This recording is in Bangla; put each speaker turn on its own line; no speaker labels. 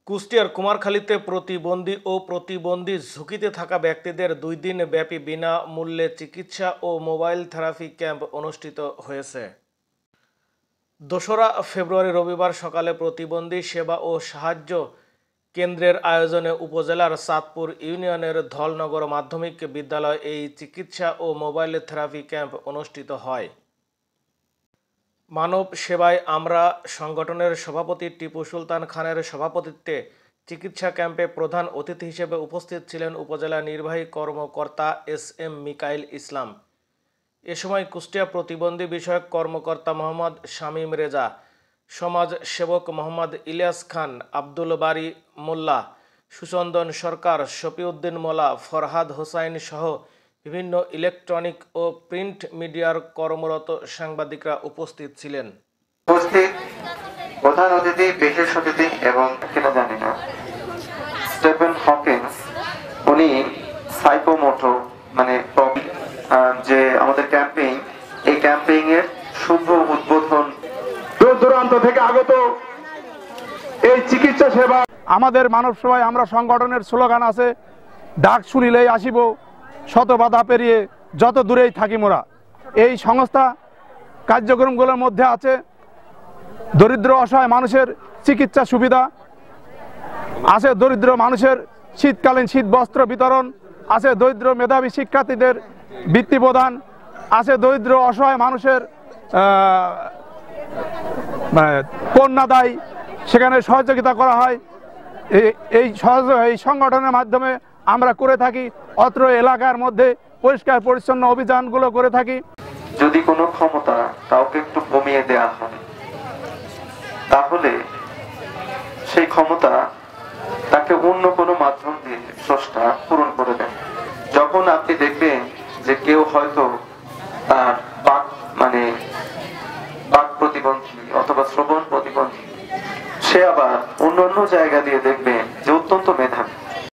কুষ্টিয়ার কুমারখালীতে প্রতিবন্ধী ও প্রতিবন্ধী ঝুঁকিতে থাকা ব্যক্তিদের 2 দিন ব্যাপী বিনামূল্যে চিকিৎসা ও মোবাইল থেরাপি ক্যাম্প অনুষ্ঠিত হয়েছে। 2রা ফেব্রুয়ারি রবিবার সকালে প্রতিবন্ধী সেবা ও সাহায্য কেন্দ্রের আয়োজনে উপজেলার চাঁদপুর ইউনিয়নের ধলনগর মাধ্যমিক বিদ্যালয়ে এই চিকিৎসা ও মোবাইল থেরাপি ক্যাম্প অনুষ্ঠিত হয়। মানব সেবায় আমরা সংগঠনের সভাপতি টিপু সুলতান খানের সভাপতিত্বে চিকিৎসা ক্যাম্পে প্রধান অতিথি হিসেবে উপস্থিত ছিলেন উপজেলা নির্বাহী কর্মকর্তা এস.এম. মিকাইল ইসলাম। এ সময় কুষ্টিয়া প্রতিবন্ধী বিষয়ক কর্মকর্তা মোহাম্মদ শামীম রেজা, সমাজ সেবক মোহাম্মদ ইলিয়াস খান, আব্দুল বারী মোল্লা, সুচন্দন সরকার, শফিউদ্দিন মোল্লা, ফরহাদ হোসাইন সহ বিভিন্ন ইলেকট্রনিক ও প্রিন্ট মিডিয়ার কর্মরত সাংবাদিকরা উপস্থিত ছিলেন।
উপস্থিত প্রধান অতিথি, বিশেষ অতিথি এবং কিনা জানি না স্টিফেন হকিন্স, উনি সাইকোমোটো মানে যে আমাদের ক্যাম্পেইন, এই ক্যাম্পেইন এর শুভ উদ্বোধন।
দূর দূরান্ত থেকে আগত এই চিকিৎসা সেবা আমাদের মানব সেবায় আমরা সংগঠনের স্লোগান আছে, ডাক শুনিলেই আসিব, শত বাধা পেরিয়ে যত দূরেই থাকি মোরা। এই সংস্থা কার্যক্রমগুলোর মধ্যে আছে দরিদ্র অসহায় মানুষের চিকিৎসা সুবিধা, আছে দরিদ্র মানুষের শীতকালীন শীত বস্ত্র বিতরণ, আছে দরিদ্র মেধাবী শিক্ষার্থীদের বৃত্তি প্রদান, আছে দরিদ্র অসহায় মানুষের কন্যাদায়, সেখানে সহযোগিতা করা হয়। এই সংগঠনের মাধ্যমে আমরা করে থাকি। অত্র এলাকার মধ্যে পরিষ্কার পরিচ্ছন্ন অভিযানগুলো করে থাকি।
যদি কোনো ক্ষমতা কাউকে একটু কমিয়ে দেওয়া হয়, তাহলে সেই ক্ষমতা তাকে অন্য কোনো মাধ্যম দিয়ে স্রষ্টা পূরণ করে দেন। যখন আপনি দেখবেন যে কেউ হয়তো তার বাক প্রতিবন্ধী অথবা শ্রবণ প্রতিবন্ধী, সে আবার অন্য জায়গা দিয়ে দেখবেন